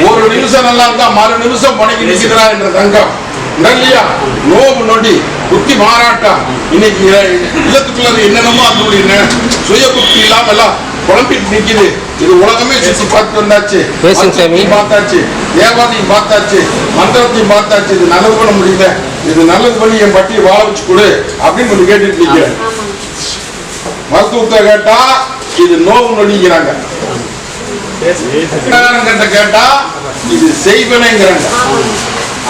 ஒரு நிமிஷம் நல்லா இருந்தா மறு நிமிஷம் பணிக்கு நிற்கிறா என்ற தங்கம் இல்லையா? நோவு நொடி புத்தி மாறாட்டம். இன்னைக்கு இல்லத்துக்குள்ள என்னென்னமோ அதனுடைய சுய புத்தி இல்லாம எல்லாம் குழம்பிட்டு நிக்குது. இது உலகமே சுற்றி பார்த்து வந்தாச்சு, பார்த்தாச்சு, தேவாதையும் பார்த்தாச்சு, மந்திரத்தையும் பார்த்தாச்சு. இது நல்லது பண்ண முடியல, இது நல்லது பண்ணி என் பட்டியை வாழ வச்சு கொடு அப்படின்னு கொஞ்சம் கேட்டுட்டு நிக்கிறேன். மருத்துவத்தை கேட்டா இது நோவு நொடிங்கிறாங்க, கிட்ட கேட்டா இது செய்வனேங்கிறாங்க.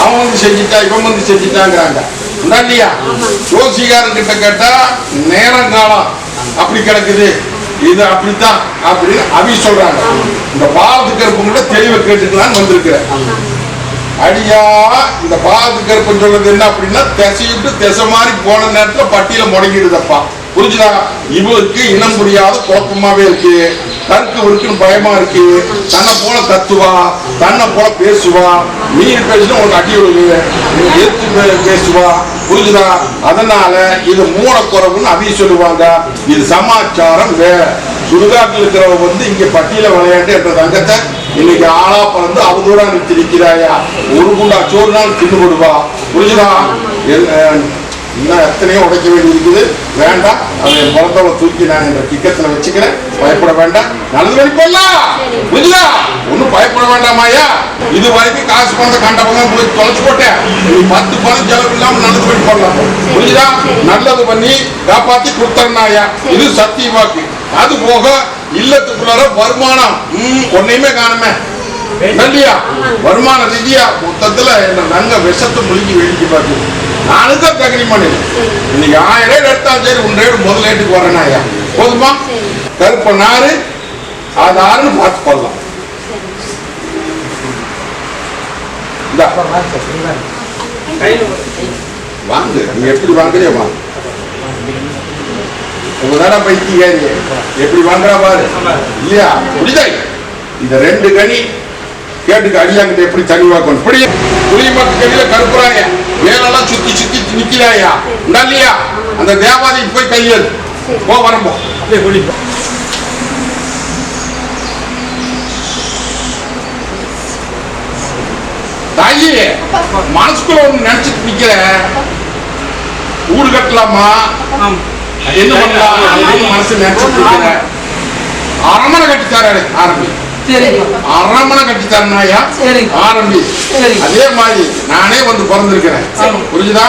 அவன் வந்து செஞ்சுட்டா இவன் வந்து செஞ்சுட்டாங்கிறாங்க இல்லையா? ஜோசிகாரன் கிட்ட கேட்டா நேரம் காலம் அப்படி கிடக்குது, இது அப்படித்தான் அப்படின்னு அவி சொல்றாங்க. இந்த பாலத்துக்கு இருப்பவங்க தெளிவை கேட்டுக்கலான்னு வந்திருக்கிறேன். அடியா இந்த பாலத்துக்கு இருப்ப சொல்றது என்ன அப்படின்னா, திசையிட்டு திசை மாதிரி போன நேரத்துல பட்டியல முடங்கிடுதப்பா. புரிஞ்சுதா? இவளுக்கு இனம் புரியாத குழப்பமாவே இருக்கு, கருக்கு இருக்குன்னு பயமா இருக்கு. தன்னை போல கத்துவா, தன்னை போல பேசுவா. மீன் பேசுனா உனக்கு அடி விழுகு, எடுத்து பேசுவா. புரிஞ்சுதா? அதனால இது மூலக்குறவுன்னு அவி சொல்லுவாங்க. இது சமாச்சாரம் வேற. சுடுகாட்டில் இருக்கிறவ வந்து இங்க பட்டியல விளையாட்டு என்ற தங்கத்தை இன்னைக்கு ஆளா பறந்து அவதூறா நிறுத்தி நிற்கிறாயா. ஒரு குண்டா சோறு நாள் தின்னு போடுவா. புரிஞ்சுதா? இன்னும் எத்தனையோ உடைக்க வேண்டி இருக்குது. வேண்டாம், அதை பிறந்தவளை தூக்கி நான் இந்த திக்கத்துல வச்சுக்கிறேன். பயப்பட வேண்டாம், நல்லது வழி போடலாம். புரிஞ்சுதா? ஒன்னும் பயப்பட வேண்டாமாயா. இது வரைக்கும் காசு பணத்தை கண்டவங்க போய் தொலைச்சு போட்டேன். நீ 10 பணம் செலவு இல்லாம நல்லது வழி போடலாம். புரிஞ்சுதா? நல்லது பண்ணி காப்பாத்தி கொடுத்தா இது சத்திய வாக்கு. அது போக இல்லத்துக்குள்ளார வருமானம் ஒன்னையுமே காணுமே இல்லையா? வருமான ரீதியா மொத்தத்துல என்ன நங்க விஷத்தை முழுங்கி வேடிக்கை பார்த்து நானும் தான் தகுதி பண்ணேன். இன்னைக்கு 1000 ரேட் எடுத்தாலும் சரி, 1 ரேட் முதல் ரேட்டுக்கு வரேனாயா போதுமா? கருப்ப நாறு அது ஆறுன்னு பார்த்து போடலாம். வாங்க, நீ எப்படி வாங்குறிய வாங்க. உங்க தானே பைத்தியாரி எப்படி வாங்குறா பாரு இல்லையா? புரியுதா? இந்த 2 கனி கேட்டுக்கு அடியாங்கிட்ட எப்படி தனி வாக்கணும். இப்படி புளியமரத்து கடியில கருப்புறாங்க, மேலெல்லாம் சுத்தி சுத்தி நிக்கிறாயா இல்லையா? அந்த தேவாதைக்கு போய் கையெழு போ வரம்போ. தாயி மனசுக்குள்ள ஒண்ணு நினைச்சிட்டு நிக்கிற, ஊடு கட்டலாமா என்ன பண்ணலாம் மனசு நினைச்சிட்டு நிக்கிற. அரமனை கட்டித்தாரு ஆரம்பி, அரமனை கட்டித்தாருனாயா ஆரம்பி. அதே மாதிரி நானே வந்து பிறந்திருக்கிறேன். புரிஞ்சுதா?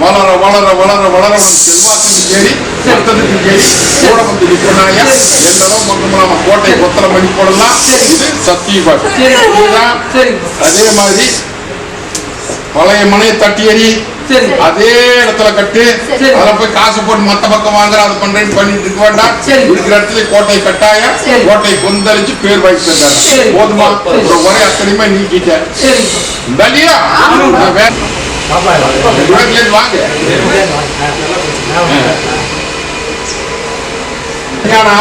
வளர வளர வளர வளர செல்வாத்துக்கு சரி, ரத்தத்துக்கு சரி கூட வந்து நிற்கனாயா. எல்லோரும் மொத்தமா கோட்டை கொத்தலை பண்ணி போடலாம். இது சத்தியபாடு. அதே மாதிரி பழைய மனையை தட்டி எறி, அதே இடத்துல கட்டு. அதுல போய் காசு போட்டு மத்த பக்கம் வாங்குற அது பண்றேன்னு பண்ணிட்டு இருக்க வேண்டாம். இருக்கிற இடத்துல கோட்டை கட்டாய, கோட்டை கொந்தளிச்சு பேர் வாங்கி தந்தாரு. போதுமா? ஒரு முறை அத்தனையுமே நீக்கிட்டேன் இல்லையா? வாங்க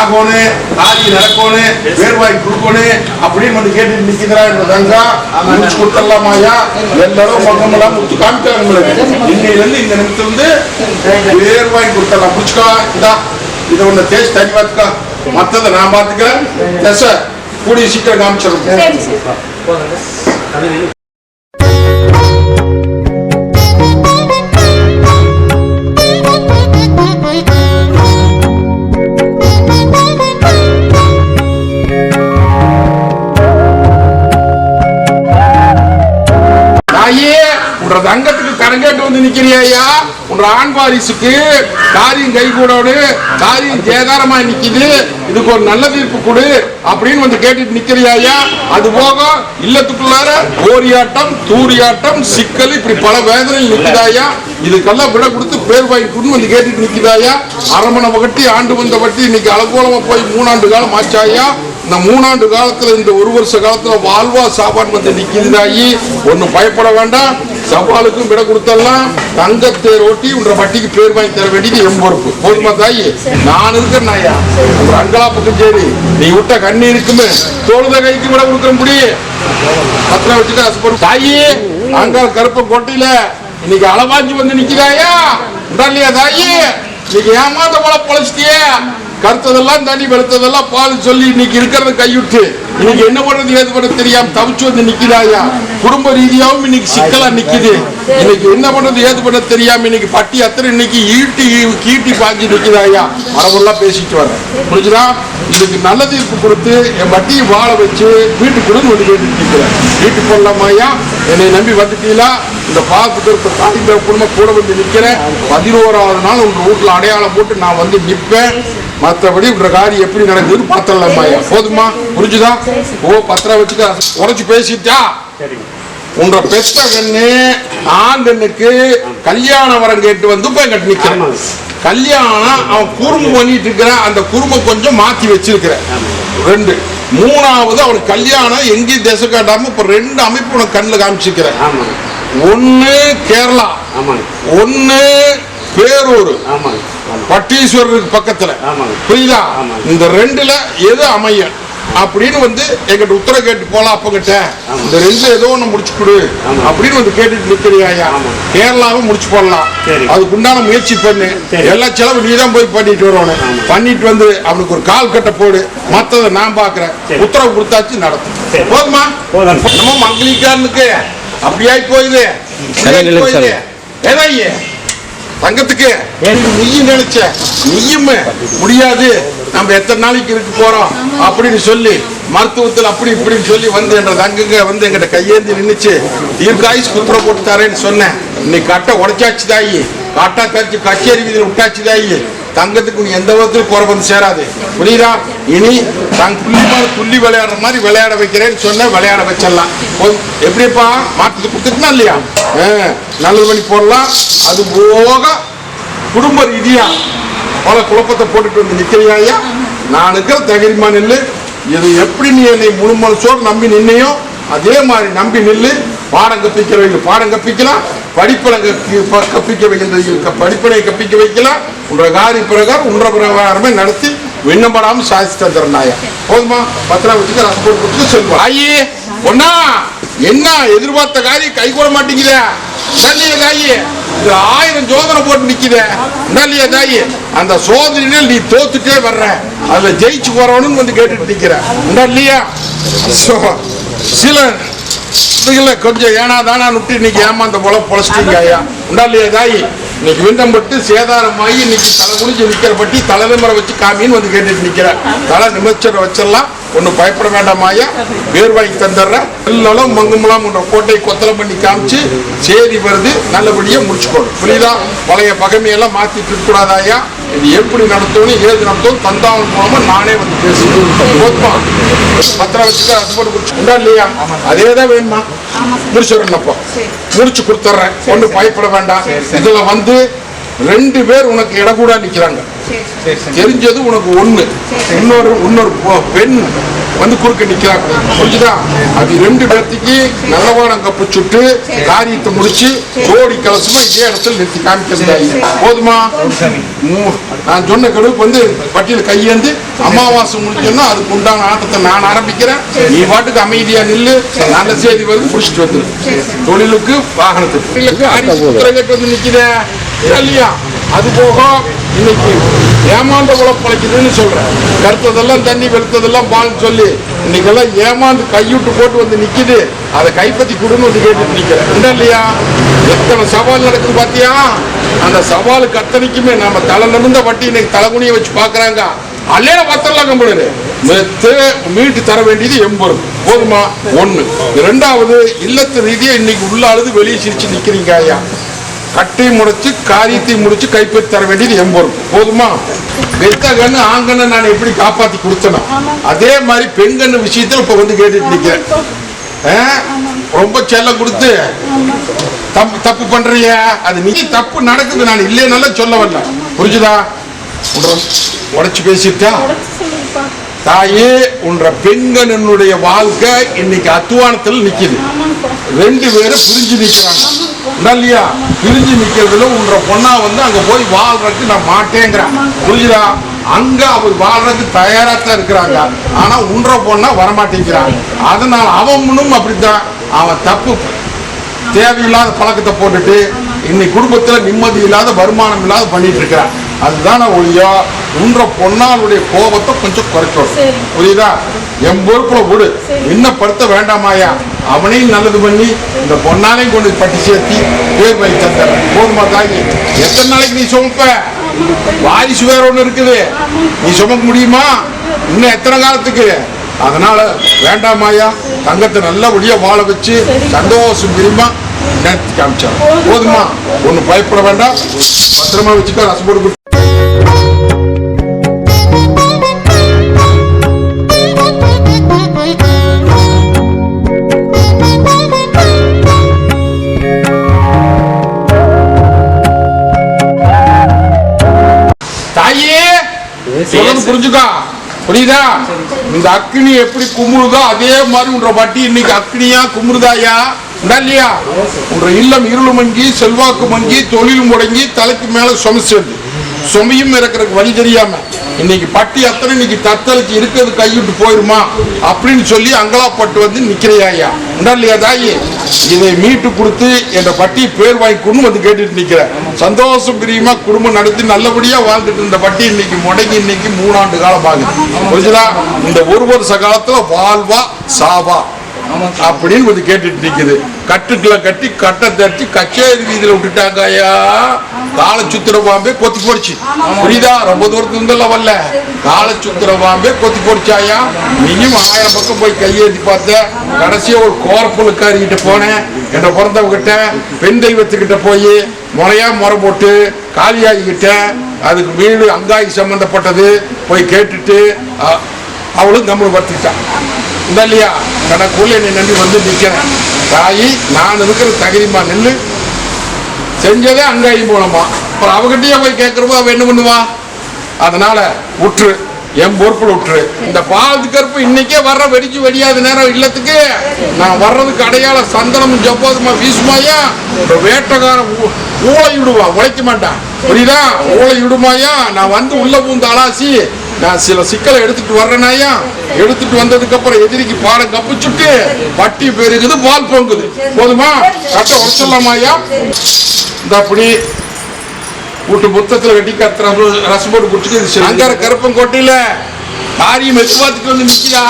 ஆகணும், காரி நடக்கணும், வேர்வாய் கொடுக்கணும் அப்படின்னு வந்து கேட்டு நிக்கிறா என்ற தங்கா முடிச்சு கொடுத்துடலாமாயா. எல்லாரும் மகமெல்லாம் முடிச்சு காமிக்கிறாங்க. இன்னையில இருந்து இந்த நிமிஷத்துல இருந்து வேர்வாய் கொடுத்துடலாம். முடிச்சுக்கா, இதா இதை ஒண்ணு தேய்ச்சி தனி பார்த்துக்கா, மத்ததை நான் பார்த்துக்கிறேன். தேச கூடிய சீக்கிரம் காமிச்சிடும். தங்கத்துக்கு கரங்கேட்டு வந்து நிக்கிறியா? உன்ற ஆண் வாரிசுக்கு காரியம் கை கூடோடு காரியம் ஜெயகாரமா நிக்குது, இதுக்கு ஒரு நல்ல தீர்ப்பு கொடு அப்படின்னு வந்து கேட்டுட்டு நிக்கிறியா? அது போக இல்லத்துக்குள்ளார ஓரியாட்டம், தூரியாட்டம், சிக்கல், இப்படி பல வேதனை நிக்குதாயா? இதுக்கெல்லாம் விட கொடுத்து பேர் வாங்கி வந்து கேட்டுட்டு நிக்குதாயா? அரமனை வகட்டி ஆண்டு வந்த வட்டி இன்னைக்கு அலங்கோலமா போய் 3 ஆண்டு காலம் ஆச்சாயா. இந்த 3 ஆண்டு காலத்துல, இந்த 1 வருஷ காலத்துல வாழ்வா சாப்பாடு வந்து நிக்குதாயி. ஒன்னும் பயப்பட வேண்டாம், சவாலுக்கும் விட கொடுத்தலாம். தங்கத்தேர் ஓட்டி உன்ற வட்டிக்கு பேர் வாங்கி தர வேண்டியது என் பொறுப்பு. போதுமா தாயி? நான் இருக்கிறேன் ஐயா. ஒரு அங்கலாப்புக்கும் சரி, நீ விட்ட கண்ணீருக்குமே தோழுத கைக்கு விட கொடுக்க முடியும். பத்திரம் வச்சுட்டு ஆசைப்படும் தாயி. அங்கால் கருப்ப கொட்டையில இன்னைக்கு அளவாஞ்சி வந்து நிக்கிறாயா இல்லையா தாயி? இன்னைக்கு ஏமாந்த போல பொழைச்சிட்டியே. கருத்ததெல்லாம் தண்ணி வெளுத்ததெல்லாம் பால் சொல்லி இன்னைக்கு இருக்கிறத கைவிட்டு இன்னைக்கு என்ன பண்றது ஏது பண்ண தெரியாம தவிச்சு வந்து நிக்கிறாயா. குடும்ப ரீதியாகவும் இன்னைக்கு சிக்கலா நிக்குது. இன்னைக்கு என்ன பண்றது ஏது பண்ண தெரியாம இன்னைக்கு பட்டி அத்தனை இன்னைக்கு கீட்டி பாஞ்சு நிக்கிறாயா. மரபெல்லாம் பேசிட்டு வர்றேன், புரிஞ்சுதா? இதுக்கு நல்ல தீர்ப்பு கொடுத்து என் வட்டியை வாழ வச்சு வீட்டுக்குள்ள வந்து கேட்டு நிற்கிறேன். வீட்டுக்கு போடலாமாயா, என்னை நம்பி வந்துட்டீங்களா? இந்த பாத்துக்கு இருக்க தாய்ந்த குடும்பம் கூட வந்து நிற்கிறேன். 11ஆவது நாள் உங்க வீட்டுல அடையாளம் போட்டு நான் வந்து நிற்பேன். மற்றபடி உன்ற காரியம் எப்படி நடக்குதுன்னு பார்த்தலாமாயா. போதுமா? புரிஞ்சுதா? ஓ பத்திரம் வச்சுக்க உரைச்சு பேசிட்டா. உன்ற பெத்த கண்ணு ஆண் கண்ணுக்கு கல்யாண வரம் கேட்டு வந்து இப்ப எங்கிட்ட நிக்கிறேன். கல்யாணம் அவன் குறும்பு பண்ணிட்டு இருக்கிறான். அந்த குறும்பை கொஞ்சம் மாத்தி வச்சிருக்கிறேன். 2 3வது அவனுக்கு கல்யாணம் எங்கேயும் திசை காட்டாம இப்ப 2 அமைப்பு உனக்கு கண்ணில் காமிச்சிருக்கிறேன். 1 கேரளா, 1 பேரூர் பட்டீஸ்வரருக்கு பக்கத்துல. புரியுதா? இந்த 2ல எது அமையும் அப்படின்னு வந்து எங்கிட்ட உத்தரவு கேட்டு போலாம். அப்ப கிட்ட இந்த 2 ஏதோ ஒண்ணு முடிச்சு கொடு அப்படின்னு வந்து கேட்டுட்டு நிக்கிறியா. கேரளாவும் முடிச்சு போடலாம். அதுக்கு உண்டான முயற்சி பண்ணு. எல்லா செலவு நீ தான் போய் பண்ணிட்டு வரணும். பண்ணிட்டு வந்து அவனுக்கு ஒரு கால் கட்ட போடு. மற்றதை நான் பாக்குறேன். உத்தரவு கொடுத்தாச்சு நடத்தும். போதுமா? நம்ம மங்களிக்காரனுக்கு அப்படியாய் போயுது. ஏதாயே தங்கத்துக்கு நீயும் நினைச்ச நீயும் முடியாது, நம்ம எத்தனை நாளைக்கு இருக்கு போறோம் அப்படின்னு சொல்லி மருத்துவத்தில் அப்படி இப்படின்னு சொல்லி வந்து என்ற தங்குங்க வந்து எங்கிட்ட கையேந்தி நின்றுச்சு. தீர்க்காயுஸ் குத்துற போட்டு தரேன்னு சொன்னேன். இன்னைக்கு கட்டை உடைச்சாச்சு தாயி. காட்டா கழிச்சு கச்சேரி வீதியில் விட்டாச்சு தாயி. தங்கத்துக்கு எந்த விதத்திலும் குறை வந்து சேராது. புரியுதா? இனி துள்ளி விளையாடுற மாதிரி விளையாட வைக்கிறேன்னு சொன்ன விளையாட வச்சிடலாம். எப்படிப்பா மாற்றத்துக்கு கொடுத்துட்டுனா இல்லையா? நல்லது பண்ணி போடலாம். அது போக குடும்ப ரீதியா பல குழப்பத்தை போட்டுட்டு வந்து நிக்கிறியா. நான் இருக்கிற தகிரிமா நில்லு. இது எப்படி நீ என்னை முழு மனசோடு நம்பி நின்னையோ அதே மாதிரி நம்பி நில்லு. பாடம் கற்பிக்கிறவங்க பாடம் கற்பிக்கலாம். படிப்பனை கற்பிக்க வைக்கின்ற படிப்பனை கற்பிக்க வைக்கலாம். உன்ற காரி பிரகாரம் உன்ற பிரகாரமே நடத்தி விண்ணப்படாம சாதிச்சு தந்துடுறாயா. போதுமா? பத்திரம் வச்சுக்க ரசப்போடு கொடுத்து சொல்லுவா. ஐயே ஒன்னா என்ன எதிர்பார்த்த காரியம் கை கூட மாட்டேங்குத. தாயி 1000 சோதனை போட்டு நிக்குத. தாயி அந்த சோதனையில நீ தோத்துட்டே வர்ற. அதுல ஜெயிச்சு போறவனு வந்து கேட்டுட்டு நிக்கிற. இல்லையா? சில கொஞ்சம் ஏனா தானா நுட்டு இன்னைக்கு ஏமாந்த போல பொழைச்சிட்டீங்க ஐயா. உண்டா இல்லையா தாயி? இன்னைக்கு விண்டம்பட்டு சேதாரமாகி இன்னைக்கு தலை முடிஞ்சு நிக்கிற பட்டி தலை நிமிர வச்சு காமின்னு வந்து கேட்டுட்டு நிக்கிற. தலை நிமிச்சரை வச்சிடலாம். ஒன்னும் பயப்பட வேண்டாமாயா. வேர்வாய்க்கு தந்துடுற. எல்லாம் மங்குமலாம் உன்ற கோட்டை கொத்தலை பண்ணி காமிச்சு சேதி வருது. நல்லபடியா முடிச்சுக்கணும். புரியுதா? பழைய பகைமையெல்லாம் மாத்திட்டு இருக்க கூடாதாயா. இது எப்படி நடத்தணும் ஏது நடத்தணும் தந்தாவன் மூலமா நானே வந்து பேசுவேன். பத்திரம் வச்சுக்க ரசப்போட்டு முடிச்சு உண்டா இல்லையா? அதேதான் வேணுமா? முடிச்சுடுறேன்னப்போ முடிச்சு கொடுத்துட்றேன். ஒன்னும் பயப்பட வேண்டாம். இதுல வந்து 2 பேர் உனக்கு இடக்கூடா நிக்கிறாங்க. தெரிஞ்சது உனக்கு 1. இன்னொரு பெண் வந்து குறுக்க நிக்கிறாங்க. புரிஞ்சுதா? அது 2 பேர்த்துக்கு நல்லவானம் கப்பு சுட்டு காரியத்தை முடிச்சு ஜோடி கலசமா இதே இடத்துல நிறுத்தி காமிக்கிறது. போதுமா? நான் சொன்ன கடுவுக்கு வந்து பட்டியல கையேந்து அமாவாசை முடிஞ்சோன்னா அதுக்கு உண்டான ஆட்டத்தை நான் ஆரம்பிக்கிறேன். நீ பாட்டுக்கு அமைதியா நில்லு. நல்ல செய்தி வந்து முடிச்சுட்டு வந்துரு. தொழிலுக்கு வாகனத்துக்கு வந்து நிக்கிற இல்லையா? அது போக இன்னைக்கு ஏமாந்த உழப்பழைக்குதுன்னு சொல்றேன். கருத்ததெல்லாம் தண்ணி வெளுத்ததெல்லாம் பால் சொல்லி இன்னைக்கெல்லாம் ஏமாந்து கைவிட்டு போட்டு வந்து நிக்குது. அதை கைப்பற்றி கொடுன்னு வந்து கேட்டுட்டு நிக்கிறேன். இல்லையா? எத்தனை சவால் நடக்குது பாத்தியா? அந்த சவாலுக்கு அத்தனைக்குமே நம்ம தலை நிமிர்ந்த வட்டி இன்னைக்கு தலைகுனியை வச்சு பாக்குறாங்க. அல்லே பத்தரலாம் கம்பெனி மீட்டு தர வேண்டியது 80. போதுமா? 1. 2வது இல்லத்து ரீதியா இன்னைக்கு உள்ள அழுது வெளியே சிரிச்சு நிக்கிறீங்க ஐயா. கட்டி முடிச்சு காரியத்தை முடிச்சு கைப்பற்றி தர வேண்டியது 80. போதுமா? பெத்த கண்ணு ஆங்கன்னு நான் எப்படி காப்பாத்தி கொடுத்தனும் அதே மாதிரி பெண்கண்ணு விஷயத்துல இப்ப வந்து கேட்டுட்டு நிக்கிறேன். ரொம்ப செல்லம் கொடுத்து தப்பு பண்றிய. அது நீ தப்பு நடக்குது. நான் இல்லைனால சொல்ல வரல. புரிஞ்சுதா? உடைச்சு பேசிட்டா தாயே. உன்ற பெண்களுடைய வாழ்க்கை இன்னைக்கு அத்துவானத்தில் நிக்குது. 2 பேரும் பிரிஞ்சு நிக்கிறாங்க. இல்லையா? பிரிஞ்சு நிக்கிறதுல உன்ற பொண்ணா வந்து அங்க போய் வாழ்றதுக்கு நான் மாட்டேங்கிறான். புரிஞ்சுதா? அங்க அவர் வாழ்றதுக்கு தயாராத்தான் இருக்கிறாங்க. ஆனா உன்ற பொண்ணா வரமாட்டேங்கிறான். அதனால அவனும் அப்படித்தான். அவன் தப்பு தேவையில்லாத பழக்கத்தை போட்டுட்டு இன்னைக்கு குடும்பத்துல நிம்மதி இல்லாத வருமானம் இல்லாத பண்ணிட்டு இருக்கிறான். அதுதான் ஒழியோ உன்ற பொண்ணாளுடைய கோபத்தை கொஞ்சம் குறைக்கணும். புரியுதா? என் பொறுப்புல விடு, இன்னப்படுத்த வேண்டாமாயா. அவனையும் நல்லது பண்ணி இந்த பொண்ணாலையும் கொண்டு பட்டி சேர்த்தி பேர் வாங்கி தந்துடுறேன். போதுமா தாயி? எத்தனை நாளைக்கு நீ சுமப்ப? வாரிசு வேற ஒண்ணு இருக்குது, நீ சுமக்க முடியுமா? இன்னும் எத்தனை காலத்துக்கு? அதனால வேண்டாமாயா, தங்கத்தை நல்லபடியா வாழ வச்சு சந்தோஷம் விரும்பா நேர்த்தி காமிச்சா. போதுமா? ஒண்ணு பயப்பட வேண்டாம், பத்திரமா வச்சுக்க. ரசப்போடு புரிஞ்சுக்கா. புரியுதா? இந்த அக்னி எப்படி குமுறுதோ அதே மாதிரி உன்ற வட்டி இன்னைக்கு அக்னியா குமுறுதாயா இல்லையா? உன்ற இல்லம் இருள் மங்கி, செல்வாக்கு மங்கி, தொழில் முடங்கி, தலைக்கு மேல சுமசேர்ந்து சுமையும் இருக்கிறதுக்கு வழி தெரியாம இன்னைக்கு பட்டி அத்தனை இன்னைக்கு தத்தளிச்சு இருக்கிறது கைவிட்டு போயிருமா அப்படின்னு சொல்லி அங்கலாப்பட்டு வந்து நிக்கிறையா இல்லையா தாயி? இதை மீட்டு கொடுத்து என்ற பட்டி பேர் வாங்கிக்கொண்டு வந்து கேட்டுட்டு நிக்கிற. சந்தோஷம் பிரியமா குடும்பம் நடத்தி நல்லபடியா வாழ்ந்துட்டு இருந்த பட்டி இன்னைக்கு முடங்கி இன்னைக்கு 3 ஆண்டு காலம் ஆகுது. புரிஞ்சுதா? இந்த ஒரு வருஷ காலத்துல வாழ்வா சாவா அப்படின்னு வந்து கேட்டுட்டு நிக்குது. கட்டுக்குள்ள கட்டி கட்டை தட்டி கச்சேரி வீதியில விட்டுட்டாங்க ஐயா. காலை சுத்துற பாம்பே கொத்தி போடுச்சு. புரியுதா? ரொம்ப தூரத்துல இருந்தெல்லாம் வரல, காலை சுத்துற பாம்பே கொத்தி போடுச்சாயா. நீயும் 1000 பக்கம் போய் கையேற்றி பார்த்த. கடைசியா ஒரு கோரப்புழுக்காரிக்கிட்ட போனேன், என்ற பிறந்தவங்கிட்ட பெண் தெய்வத்துக்கிட்ட போய் முறை போட்டு காளியாகிக்கிட்ட அதுக்கு வீடு அங்காய் சம்பந்தப்பட்டது போய் கேட்டுட்டு அவளும் நம்மளும் வர்த்திச்சான் இல்லையா? கணக்குள்ள என்னை நம்பி வந்து நிற்கிறேன். தாயி, நான் இருக்கிற தகுதிமா நெல்லு செஞ்சதே அங்காயி போனோமா. அப்புறம் அவகிட்டயே போய் கேட்கறப்போ அவ என்ன பண்ணுவா? அதனால விட்டுரு, என் பொறுப்புல விட்டுரு. இந்த பாலத்து கருப்பு இன்னைக்கே வர்ற வெடிச்சு வெடியாத நேரம் இல்லத்துக்கு நான் வர்றதுக்கு அடையாள சந்தனமும் ஜப்பாதுமா வீசுமாயா. வேட்டக்காரன் ஊழை விடுவா, உழைக்க மாட்டான். புரியுதா? ஊழை விடுமாயா. நான் வந்து உள்ள பூந்து அலாசி நான் சில சிக்கலை எடுத்துட்டு வர்றேனாயா. எடுத்துட்டு வந்ததுக்கு அப்புறம் எதிரிக்கு பாடம் கப்பிச்சுட்டு பட்டி பெருகுது, பால் பொங்குது. போதுமா? கட்ட உடச்சிடலாமாயா. இந்த அப்படி வீட்டு புத்தத்துல வெட்டி கத்துற ரசம் போட்டு குடிச்சுட்டு அங்கார கருப்பம் கொட்டில காரியம் எதிர்பார்த்துட்டு வந்து நிக்கிறா.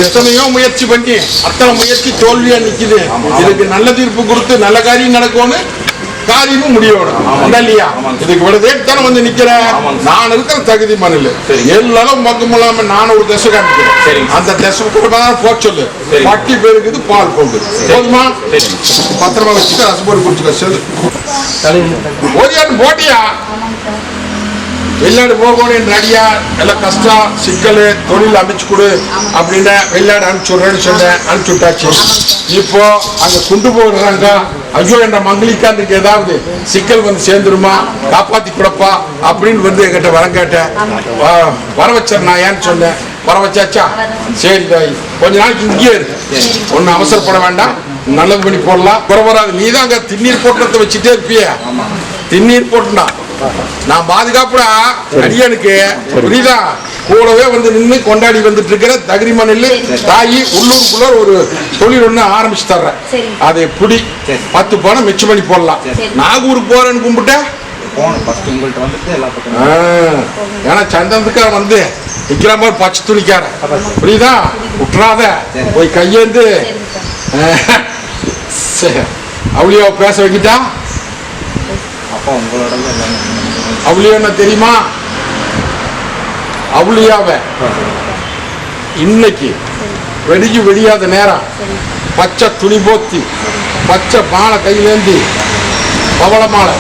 எத்தனையோ முயற்சி பண்ணி அத்தனை முயற்சி தோல்வியா நிக்குது. இதுக்கு நல்ல தீர்ப்பு கொடுத்து நல்ல காரியம் நடக்கும்னு காரியமும் முடியணும் இல்லையா? இதுக்கு இவ்வளவு தானே வந்து நிக்கிறேன். நான் இருக்கிற தகுதி மண்ணில் எல்லாரும் பக்கம் இல்லாம நான் ஒரு திசை காமிக்கிறேன். அந்த திசை கூட போக சொல்லு. பட்டி பேருக்குது, பால் போகுது. போதுமா? பத்திரமா வச்சுட்டு ரசம் போட்டு குடிச்சுக்க. சொல்லு ஓடியாட்டு போட்டியா? வெளிநாடு போகணும் என்ற அடியா எல்லாம் கஷ்டம் சிக்கல் தொழில் அமைச்சு கொடு அப்படின்னு வெளிநாடு அனுப்பிச்சுடுறேன்னு சொன்னேன். அனுப்பிச்சு விட்டாச்சு. இப்போ அங்க கொண்டு போடுறாங்க. ஐயோ என்ற மங்களிக்காந்துக்கு ஏதாவது சிக்கல் வந்து சேர்ந்துருமா, காப்பாத்தி கொடுப்பா அப்படின்னு வந்து என்கிட்ட வரம் கேட்டேன். வர வச்சேன் நான் ஏன்னு சொன்னேன். வர வச்சாச்சா? சரி தாய், கொஞ்ச நாளைக்கு இங்கேயே இருக்கு. ஒன்னும் அவசரப்பட வேண்டாம், நல்லது பண்ணி போடலாம். குறவராது. நீ தான் அங்க திண்ணீர் போட்டத்தை வச்சுட்டே இருப்பிய. திண்ணீர் போட்டுனா நான் பாதுகாப்புடா அடியனுக்கு. புரியுதா? கூடவே வந்து நின்று கொண்டாடி வந்துட்டு இருக்கிற தகிரிமா நெல்லு தாயி. உள்ளூருக்குள்ள ஒரு தொழில் ஒண்ணு ஆரம்பிச்சு தர்றேன். அதை புடி 10 பணம் மிச்சம் பண்ணி போடலாம். நாகூருக்கு போறேன்னு கும்பிட்ட ஏன்னா சந்தனத்துக்கார வந்து நிக்கிற மாதிரி பச்சை துணிக்கார. புரியுதா? விட்டுறாத, போய் கையேந்து அவளியா பேச வைக்கிட்டா. அவளியா என்ன தெரியுமா? அவளியாவ இன்னைக்கு வெடிஞ்சு வெடியாத நேரம் பச்சை துணி போத்தி பச்சை மாலை கையிலேந்தி பவள மாலை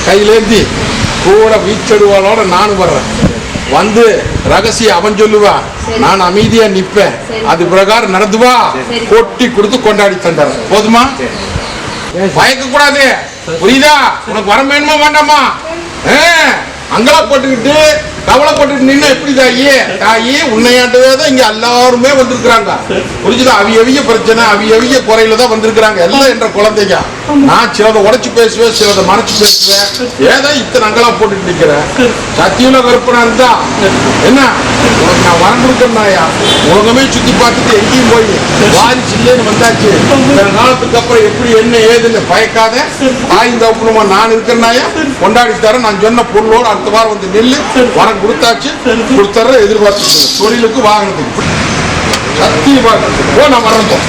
கையிலேந்தி கூட வீச்செடுவாளோட நானும் வர்றேன். வந்து ரகசியம் அவன் சொல்லுவான், நான் அமைதியா நிப்பேன். அது பிரகாரம் நடந்துவா. கொட்டி கொடுத்து கொண்டாடி தந்தார். போதுமா? பயக்க கூடாது. புரியுதா? உனக்கு வர வேணுமா வேண்டாமா? அங்கெல்லாம் போட்டுக்கிட்டு கவலைப்பட்டு நின்னா எப்படி தாயே உன்னையாண்டவே தான் இங்க எல்லாருமே வந்திருக்கிறாங்க. புரிஞ்சுதா? அவிய பிரச்சனை அவிய குறையில தான் வந்திருக்கிறாங்க எல்லாம் என்ற குழந்தைங்க. நான் சிலதை உடைச்சு பேசுவேன், சிலதை மறைச்சு பேசுவேன். ஏதோ இத்தனை அங்கெல்லாம் போட்டுட்டு நிக்கிறேன். சத்தியுல கற்பனா இருந்தா என்ன உனக்கு நான் வரம் கொடுக்கறேன்னாயா? உலகமே சுத்தி பார்த்துட்டு எங்கேயும் போய் வாரிசு இல்லைன்னு வந்தாச்சு. சில காலத்துக்கு அப்புறம் எப்படி என்ன ஏதுன்னு பயக்காத தாய் தகப்பனுமா நான் இருக்கிறனாயா கொண்டாடி தரேன். நான் சொன்ன பொருளோடு அடுத்த வாரம் வந்து நெல்லு வரம் கொடுத்தாச்சு. கொடுத்துற எதிர்பார்த்து தொழிலுக்கு வாகனத்துக்கு சத்தியமாக நான் மறந்தோம்.